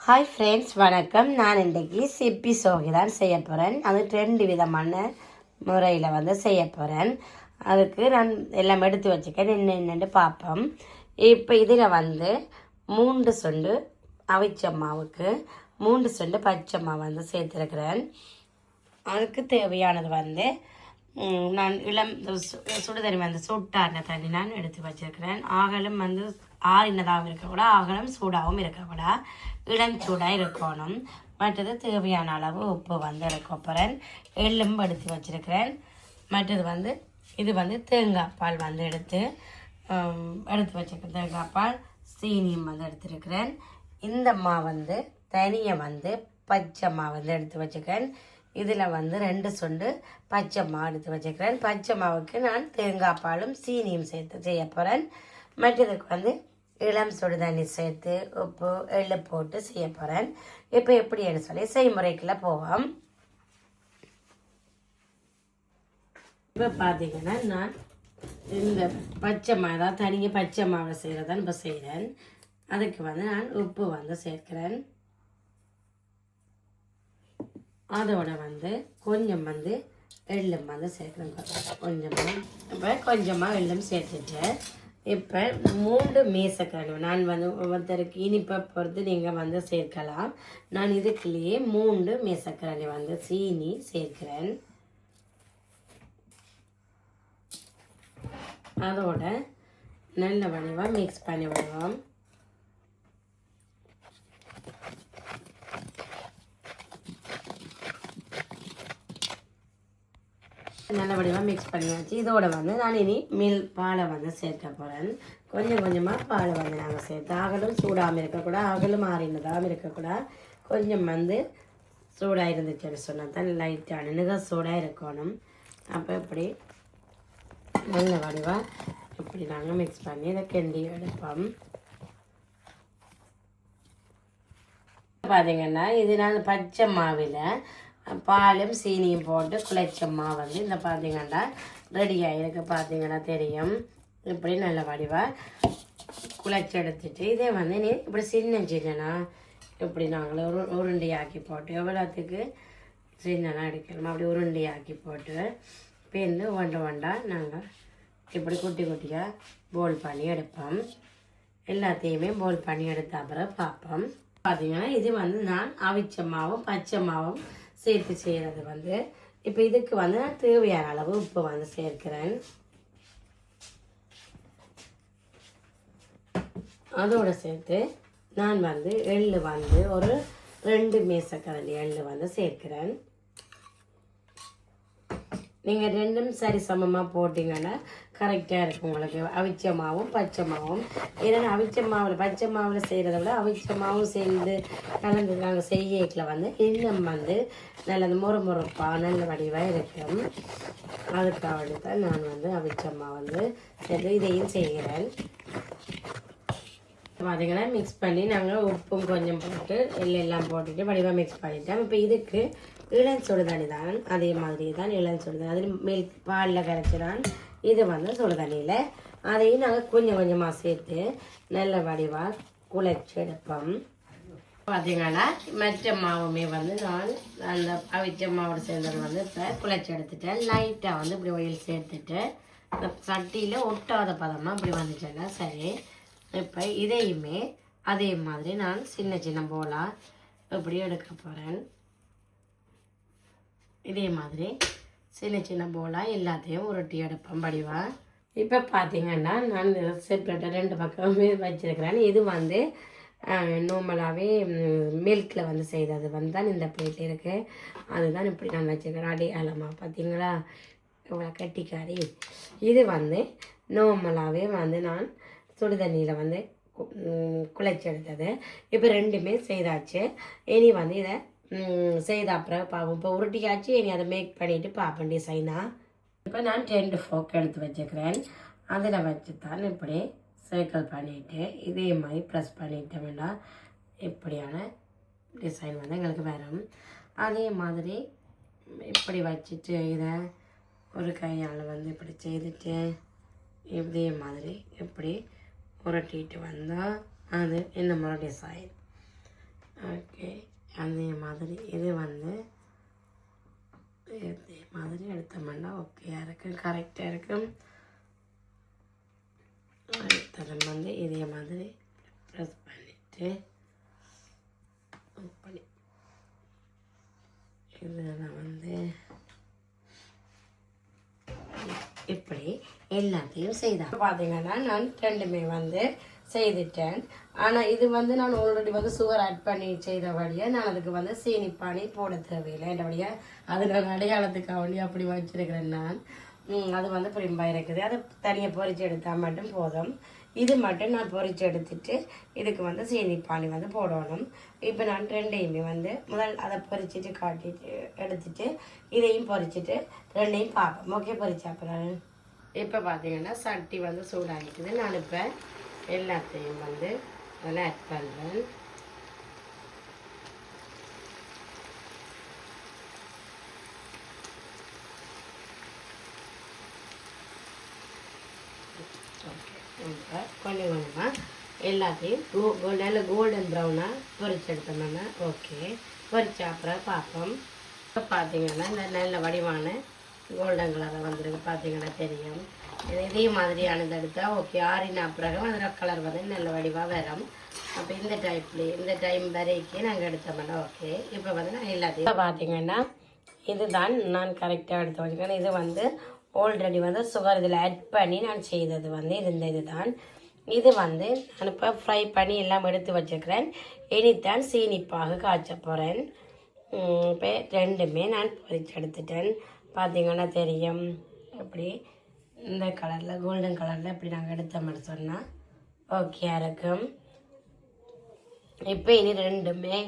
Hi friends, வணக்கம். நான் இன்றைக்கி சிப்பி சோகி தான் செய்ய போகிறேன். அது 2 விதமான முறையில் செய்ய போகிறேன். அதுக்கு நான் எல்லாம் எடுத்து வச்சுக்கேன். என்னென்னு பார்ப்போம். இப்போ இதில் 3 சொண்டு அவிச்ச மாவுக்கு 3 சொண்டு பச்சை மாவு சேர்த்துருக்கிறேன். அதுக்கு தேவையானது நான் இளம் சுடுதண்ணி சூட்டான தண்ணி நான் எடுத்து வச்சிருக்கிறேன். ஆகலும் ஆறினதாகவும் இருக்கக்கூடாது, ஆகலும் சூடாகவும் இருக்கக்கூடாது, இளஞ்சூடாக இருக்கணும். மற்றது தேவையான அளவு உப்பு எடுக்க போகிறேன். எள்ளும் எடுத்து வச்சிருக்கிறேன். மற்றது இது தேங்காய் பால் எடுத்து வச்சிருக்கேன். தேங்காய் பால், சீனியும் எடுத்துருக்கிறேன். இந்த மாவு தனியாக பச்சை மாவு எடுத்து வச்சுக்கிறேன். இதில் 2 சொண்டு பச்சை மாவு எடுத்து வச்சுக்கிறேன். பச்சை மாவுக்கு நான் தேங்காய் பாலும் சீனியும் சேர்த்து செய்ய போகிறேன். மற்றதுக்கு இளம் சுடு தண்ணி சேர்த்து உப்பு எள்ளு போட்டு செய்ய போகிறேன். இப்போ எப்படின்னு சொல்லி செய்முறைக்குள்ள போவோம். இப்போ பார்த்தீங்கன்னா நான் இந்த பச்சை மாவு தான் தனியாக பச்சை மாவை செய்கிறதான் இப்போ செய்கிறேன். அதுக்கு நான் உப்பு சேர்க்கிறேன். அதோட கொஞ்சம் எள்ளும் சேர்க்கணும். கொஞ்சமாக இப்போ கொஞ்சமாக எள்ளும் சேர்த்துட்டேன். இப்போ 3 மேசக்கரண்டி நான் ஒவ்வொருத்தருக்கு இனிப்பை பொறுத்து நீங்கள் சேர்க்கலாம். நான் இதுக்குள்ளேயே 3 மேசக்கரண்டி சீனி சேர்க்கிறேன். அதோட நல்ல வடிவாக மிக்ஸ் பண்ணி விடுவோம். நல்ல வடிவாக மிக்ஸ் பண்ணியாச்சு. இதோட நான் இனி பாலை சேர்க்க போகிறேன். கொஞ்சம் கொஞ்சமாக பாலை நாங்கள் சேர்த்து அகலும் சூடாமல் இருக்கக்கூடாது, அகலும் ஆறினதாகவும் இருக்கக்கூடாது. கொஞ்சம் சூடாக இருந்துச்சுன்னு சொன்னால் தான் லைட்டான நிக சூடாக இருக்கணும். அப்போ இப்படி நல்ல வடிவாக இப்படி நாங்கள் மிக்ஸ் பண்ணி இதை கிண்டி எடுப்போம். பார்த்தீங்கன்னா இது நான் பச்சை மாவில் பாலும் சீனியும் போட்டு குழைச்ச மாவு இந்த பார்த்தீங்கன்னா ரெடியாக இருக்கு. பார்த்தீங்கன்னா தெரியும். இப்படி நல்ல வடிவாக குழைச்சி எடுத்துட்டு இதே நீ இப்படி சின்னனா இப்படி நாங்கள் உருண்டையாக்கி போட்டு எவ்வளோத்துக்கு சின்னனா எடுக்கணுமோ அப்படி உருண்டையாக்கி போட்டு பேருந்து ஒண்டா நாங்கள் இப்படி குட்டி குட்டியாக போல் பண்ணி எடுப்போம். எல்லாத்தையுமே போல் பண்ணி எடுத்த அப்புறம் பார்ப்போம். பார்த்தீங்கன்னா இது நான் அவிச்ச மாவும் பச்சை மாவும் சேர்த்து செய்கிறது. இப்போ இதுக்கு நான் தேவையான அளவு உப்பு சேர்க்கிறேன். அதோடு சேர்த்து நான் எள்ளு ஒரு 2 மேசக்கரண்டி எள்ளு சேர்க்கிறேன். நீங்கள் ரெண்டும் சரி சமமாக போட்டிங்கன்னா கரெக்டாக இருக்கும் உங்களுக்கு அவிச்ச மாவும் பச்சை மாவும். ஏன்னா அவிச்ச மாவில் பச்சை மாவில் செய்கிறத விட அவிச்ச மாவும் சேர்ந்து கலந்து நாங்கள் செய்யக்கில் இன்னும் நல்லது முறுமுறுப்பாக நல்ல வடிவாக இருக்கும். அதுக்காக தான் நான் அவிச்ச மாவு சேர்த்து இதையும் செய்கிறேன். பார்த்தீங்கன்னா மிக்ஸ் பண்ணி நாங்கள் உப்பும் கொஞ்சம் போட்டு எல்லாம் போட்டுட்டு வடிவாக மிக்ஸ் பண்ணிட்டோம். இப்போ இதுக்கு இளம் சுடுதண்ணி தான் அதே மாதிரி தான் இளம் சுடுதண்ணி அதில் மில்க் பாலில் கரைச்சிடான். இது சுடுதண்ணியில் அதையும் நாங்கள் கொஞ்சம் கொஞ்சமாக சேர்த்து நல்ல வடிவாக குழைச்சி எடுப்போம். பார்த்தீங்கன்னா மற்ற மாவுமே நான் அந்த அவிச்ச மாவோட சேர்ந்தது இப்போ குழைச்சி எடுத்துட்டேன். லைட்டாக இப்படி ஒயில் சேர்த்துட்டு இந்த சட்டியில் ஒட்டாத பதமாக இப்படி வந்துச்சேன்னா சரி. இப்போ இதையுமே அதே மாதிரி நான் சின்ன சின்ன போலாக இப்படி எடுக்க போகிறேன். இதே மாதிரி சின்ன சின்ன போலாக எல்லாத்தையும் உருட்டி எடுப்பேன் படிவா. இப்போ பார்த்தீங்கன்னா நான் செப்பரேட்டாக 2 பக்கமே வச்சுருக்கிறேன். இது நார்மலாகவே மில்கில் செய்தது தான் இந்த பிளேட் இருக்குது. அதுதான் இப்படி நான் வச்சுருக்கிறேன் அடையாளமாக. பார்த்தீங்களா இவ்வளோ கட்டிக்காரி. இது நார்மலாகவே நான் சுடுதண்ணியில் குழைச்சி எடுத்தது. இப்போ 2மே செய்தாச்சு. இனி இதை செய்த அப்புறம் பார்ப்போம். இப்போ உருட்டியாச்சு. இனி அதை மேக் பண்ணிவிட்டு பார்ப்பேன் டிசைனாக. இப்போ நான் 2 ஃபோக் எடுத்து வச்சுக்கிறேன். அதில் வச்சு தான் இப்படி சர்க்கிள் பண்ணிவிட்டு இதே மாதிரி ப்ரெஸ் பண்ணிட்டோம்னா இப்படியான டிசைன் எங்களுக்கு வரும். அதே மாதிரி இப்படி வச்சுட்டு இதை ஒரு கையால் இப்படி செய்துட்டு இதே மாதிரி இப்படி உருட்டிட்டு வந்தால் அது இந்த மாதிரி டிசைன். ஓகே, அதே மாதிரி இது வந்து இதே மாதிரி எடுத்தோம்னா ஓகேயா இருக்கும், கரெக்டாக இருக்கும். அடுத்தது வந்து இதே மாதிரி ப்ரெஸ் பண்ணிவிட்டு பண்ணி இதில் வந்து இப்படி எல்லாத்தையும் செய்தேன். பார்த்தீங்கன்னா நான் ரெண்டுமே வந்து செய்துட்டேன். ஆனால் இது வந்து நான் ஆல்ரெடி வந்து சுகர் ஆட் பண்ணி செய்த வழியாக நான் அதுக்கு வந்து சீனி பானி போட தேவையில்லை. என்னபடியாக அது நான் அடையாளத்துக்காக வேண்டி அப்படி வச்சிருக்கிறேன் நான். அது வந்து பிரிம்பாக இருக்குது, அதை தனியாக பொரிச்சு எடுத்தால் மட்டும் போதும். இது மட்டும் நான் பொரிச்சு எடுத்துட்டு இதுக்கு வந்து சீனி பானி வந்து போடணும். இப்போ நான் ரெண்டையுமே வந்து முதல் அதை பொரிச்சிட்டு காட்டிட்டு எடுத்துட்டு இதையும் பொரிச்சிட்டு ரெண்டையும் பார்ப்போம். ஓகே, பொரிச்சா அப்புறம் இப்போ பார்த்தீங்கன்னா சட்டி வந்து சூடாகிக்குது. நான் இப்போ எல்லாத்தையும் வந்து அதில் ஆட் பண்ணுறேன். ஓகே, கொஞ்சம் கொஞ்சமாக எல்லாத்தையும் நல்ல கோல்டன் ப்ரௌனாக பொரிச்சு எடுத்தோம்னா ஓகே, பொரிச்ச அப்புறம் பார்ப்போம். இப்போ பார்த்தீங்கன்னா இந்த நல்ல வடிவான கோல்டன் கலரை வந்துருக்கு, பார்த்தீங்கன்னா தெரியும். இதே மாதிரியானது எடுத்தால் ஓகே, ஆறின அப்புறம் அதில் கலர் வந்து நல்ல வடிவாக வரும். அப்போ இந்த டைம் வரைக்கும் நாங்கள் எடுத்தோம்னா ஓகே. இப்போ வந்து நான் எல்லாத்தையும் பார்த்தீங்கன்னா இதுதான் நான் கரெக்டாக எடுத்து வச்சுக்கிறேன். இது வந்து ஆல்ரெடி வந்து சுகர் இதில் ஆட் பண்ணி நான் செய்தது வந்து இதுதான். இது வந்து நான் இப்போ ஃப்ரை பண்ணி எல்லாம் எடுத்து வச்சுருக்கிறேன். இனித்தான் சீனிப்பாக காய்ச்ச போகிறேன். இப்போ ரெண்டுமே நான் பொரிச்சு எடுத்துட்டேன், பார்த்தீங்கன்னா தெரியும். அப்படி இந்த கலரில் கோல்டன் கலரில் இப்படி நாங்கள் எடுத்தோம்னு சொன்னால் ஓகே இருக்கும். இப்போ இனி ரெண்டுமே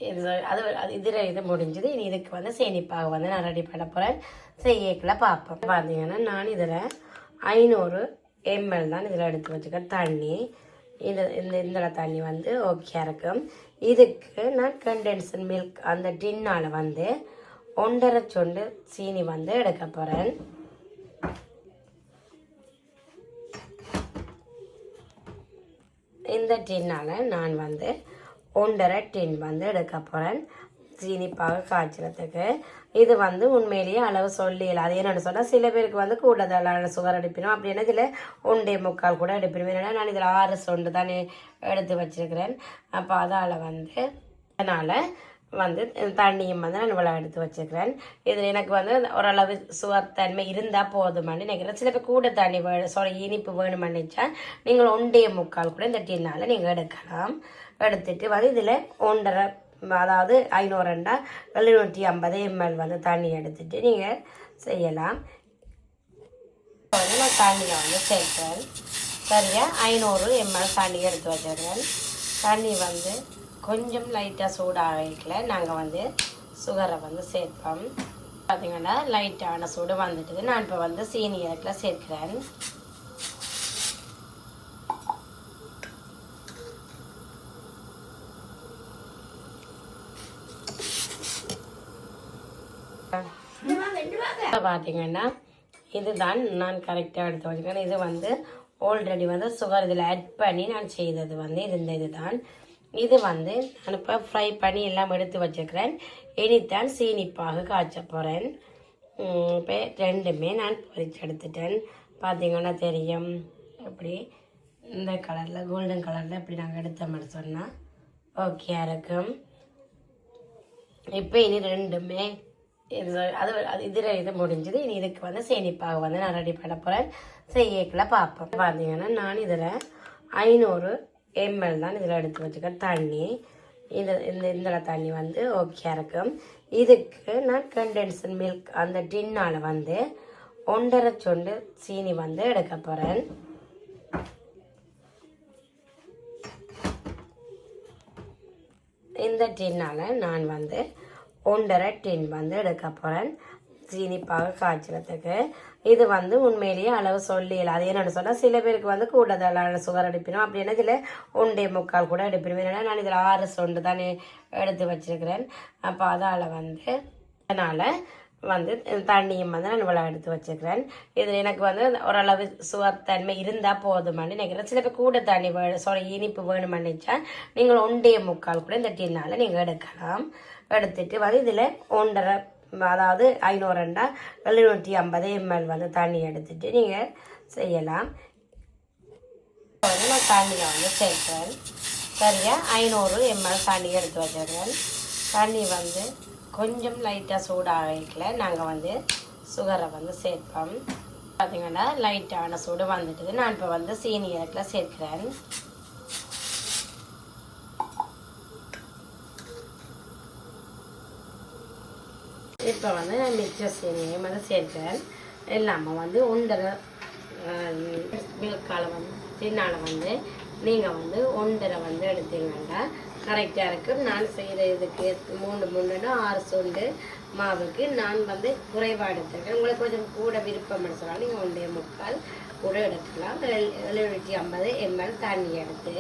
இது முடிஞ்சது. இனி இதுக்கு வந்து சீனிப்பாக வந்து நான் ரெடி பண்ண போகிறேன். செய்யக்கில் பார்ப்போம். பார்த்தீங்கன்னா நான் இதில் 500 ml தான் இதில் எடுத்து வச்சுக்கிறேன் தண்ணி. இந்த தண்ணி வந்து ஓகே இருக்கும். இதுக்கு நான் கண்டென்ஸ்டு மில்க் அந்த டின்னால் வந்து 1.5 சொண்டு சீனி வந்து எடுக்க போகிறேன். இந்த டின்னால் நான் வந்து 1.5 டின் வந்து எடுக்க போகிறேன் சீனிப்பாக காய்ச்சறதுக்கு. இது வந்து உண்மையிலேயே அளவு சொல்லிடல. அது என்னென்னு சொன்னால் சில பேருக்கு வந்து கூடுதலான சுகர் எடுப்பினோம், அப்படின்னா இதில் 1.25 கூட எடுப்பினோம். ஏன்னா நான் இதில் 6 சொண்டு தானே எடுத்து வச்சுருக்கிறேன். அப்போ அதால் வந்து அதனால் வந்து தண்ணியும் வந்து நான் இவ்வளோ எடுத்து வச்சுக்கிறேன். இதில் எனக்கு வந்து ஓரளவு சுகர் தன்மை இருந்தால் போதுமானு நினைக்கிறேன். சில பேர் கூட தண்ணி இனிப்பு வேணுமென்னுச்சா நீங்கள் 1.25 கூட இந்த டின்னால் நீங்கள் எடுக்கலாம். எடுத்துட்டு வந்து இதில் 1.5 அதாவது 500 750 ml வந்து தண்ணி எடுத்துட்டு நீங்கள் செய்யலாம். வந்து நான் தண்ணியை வந்து சேர்க்கிறேன். சரியா 500 ml தண்ணி எடுத்து வச்சுருக்கிறேன். தண்ணி வந்து கொஞ்சம் லைட்டாக சூடாக வைக்கல நாங்கள் வந்து சுகரை வந்து சேர்ப்போம். பார்த்திங்கன்னா லைட்டான சூடு வந்துட்டுது. நான் இப்போ வந்து சீனி இறக்கில் சேர்க்கிறேன். பார்த்தீங்கன்னா இதுதான் நான் கரெக்டாக எடுத்து வச்சுக்கிறேன். இது வந்து ஆல்ரெடி வந்து சுகர் இதில் ஆட் பண்ணி நான் செய்தது வந்து இதுதான். இது வந்து நான் இப்போ ஃப்ரை பண்ணி எல்லாம் எடுத்து வச்சுக்கிறேன். இனித்தான் சீனிப்பாக காய்ச்ச போகிறேன். இப்போ ரெண்டுமே நான் பொரிச்சு எடுத்துட்டேன், பார்த்தீங்கன்னா தெரியும். அப்படி இந்த கலரில் கோல்டன் கலரில் இப்படி நாங்கள் எடுத்தோம்னு சொன்னால் ஓகே இருக்கும். இப்போ இனி ரெண்டுமே இது முடிஞ்சது. இனி இதுக்கு வந்து சீனிப்பாக வந்து நான் ரெடி பண்ண போகிறேன். செய்யக்கில் பார்ப்போம். பார்த்தீங்கன்னா நான் இதில் 500 ml தான் இதில் எடுத்து வச்சுக்கிறேன் தண்ணி. இந்த தண்ணி வந்து ஓகே இருக்கும். இதுக்கு நான் கண்டென்ஸ்டு மில்க் அந்த டின்னால் வந்து 1.5 சொண்டு சீனி வந்து எடுக்க போகிறேன். இந்த டின்னால் நான் வந்து 1.5 டின் வந்து எடுக்க போகிறேன் சீனிப்பாக காய்ச்சறதுக்கு. இது வந்து உண்மையிலேயே அளவு சொல்லிடல. அது என்னென்னு சொன்னால் சில பேருக்கு வந்து கூடுதலான சுகர் எடுப்பினோம், அப்படின்னா இதில் 1.25 கூட எடுப்பினோம். ஏன்னா நான் இதில் 6 சொண்டு தானே எடுத்து வச்சுருக்கிறேன். அப்போ அதால் வந்து அதனால் வந்து தண்ணியும் வந்து நான் இவ்வளோ எடுத்து வச்சுக்கிறேன். இதில் எனக்கு வந்து ஓரளவு சுவத்தன்மை இருந்தால் போதுமான்னு நினைக்கிறேன். சில பேர் கூட தண்ணி இனிப்பு வேணுமான்னுச்சா நீங்கள் 1.25 கூட இந்த டின்னால் நீங்கள் எடுக்கலாம். எடுத்துட்டு வந்து இதில் 1.5 அதாவது 500 750 ml வந்து தண்ணி எடுத்துட்டு நீங்கள் செய்யலாம். வந்து நான் தண்ணியை வந்து சேர்க்கிறேன். சரியா 500 ml தண்ணி எடுத்து வச்சுருக்கேன். தண்ணி வந்து கொஞ்சம் லைட்டாக சூடாகல நாங்கள் வந்து சுகரை வந்து சேர்ப்போம். பார்த்திங்கன்னா லைட்டான சூடு வந்துட்டுது. நான் இப்போ வந்து சீனி இறக்கில் சேர்க்கிறேன். இப்போ வந்து நான் மிச்ச சீனியையும் வந்து சேர்க்கிறேன். இல்லாமல் வந்து 1.5 மில்கால் வந்து தின்னால வந்து நீங்கள் வந்து 1.5 வந்து எடுத்தீங்கன்னா கரெக்டாக இருக்கும். நான் செய்கிற இதுக்கு 3 6 சுண்டு மாவுக்கு நான் வந்து குறைவாக எடுத்துருக்கேன். உங்களுக்கு கொஞ்சம் கூட விருப்பம் சொன்னால் நீங்கள் 1.25 கூட எடுக்கலாம். 750 ml தண்ணி எடுத்து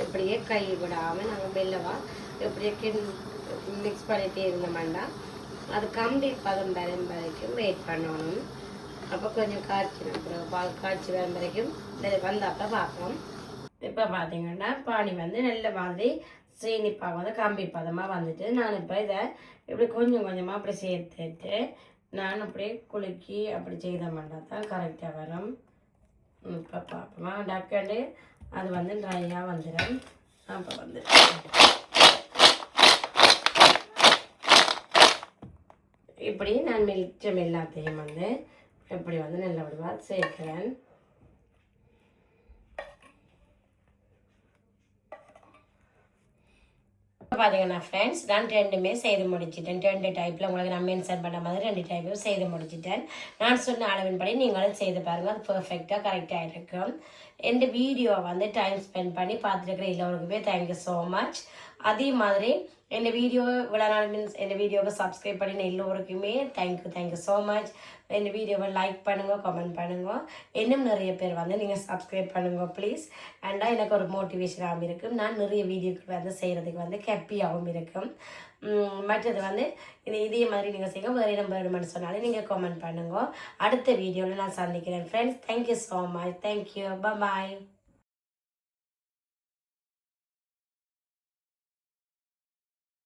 இப்படியே கை விடாமல் நாங்கள் மெல்லவா இப்படியே மிக்ஸ் பண்ணிகிட்டே இருந்தோம்னா அது கம்ப்ளீட் பதம் வரும் வரைக்கும் வெயிட் பண்ணணும். அப்போ கொஞ்சம் காய்ச்சின அப்புறம் பால் காய்ச்சி வரும் வரைக்கும் வந்தப்போ பார்ப்போம். இப்போ பார்த்தீங்கன்னா பானி வந்து நல்ல மாதிரி சீனிப்பாக வந்து கம்ப்ளீட் பதமாக வந்துட்டு நான் இப்போ இதை இப்படி கொஞ்சம் கொஞ்சமாக அப்படி சேர்த்துட்டு நான் அப்படியே குலுக்கி அப்படி செய்த மாட்டா தான் கரெக்டாக வரும். இப்போ பார்ப்போமா டக்கண்டு அது வந்து ட்ரையாக வந்துடும். அப்போ வந்து இப்படி நான் மிச்சம் எல்லாத்தையும் வந்து இப்படி வந்து நல்லபடியாக சேர்க்கிறேன். பார்த்தீங்கன்னா ஃப்ரெண்ட்ஸ் நான் 2மே செய்து முடிச்சிட்டேன். 2 டைப்பில் உங்களுக்கு நான் மென்ஷன் பண்ண மாதிரி 2 டைப்பையும் செய்து முடிச்சிட்டேன். நான் சொன்ன அளவின்படி நீங்களும் செய்து பாருங்கள். அது பர்ஃபெக்டாக கரெக்டாக இருக்கும். எந்த வீடியோவை வந்து டைம் ஸ்பெண்ட் பண்ணி பார்த்துருக்குற எல்லோருக்குமே தேங்க்யூ ஸோ மச். அதே மாதிரி என் வீடியோவை இவ்வளோ நாள் மீன்ஸ் என் வீடியோவை சப்ஸ்கிரைப் பண்ணின எல்லோருக்குமே தேங்க்யூ ஸோ மச். என் வீடியோவை லைக் பண்ணுங்க, கமெண்ட் பண்ணுங்க. இன்னும் நிறைய பேர் வந்து நீங்கள் சப்ஸ்கிரைப் பண்ணுங்க ப்ளீஸ். அண்டா எனக்கு ஒரு மோட்டிவேஷனாகவும் இருக்கும். நான் நிறைய வீடியோக்கள் வந்து செய்கிறதுக்கு வந்து ஹாப்பியாகவும் இருக்கும். மற்றது வந்து இதே மாதிரி நீங்கள் செய்ய வேறு இடம் வேணுமென்னு சொன்னாலும் நீங்கள் கமெண்ட் பண்ணுங்க. அடுத்த வீடியோவில் நான் சந்திக்கிறேன் friends. Thank you so much. Thank you. பாய்.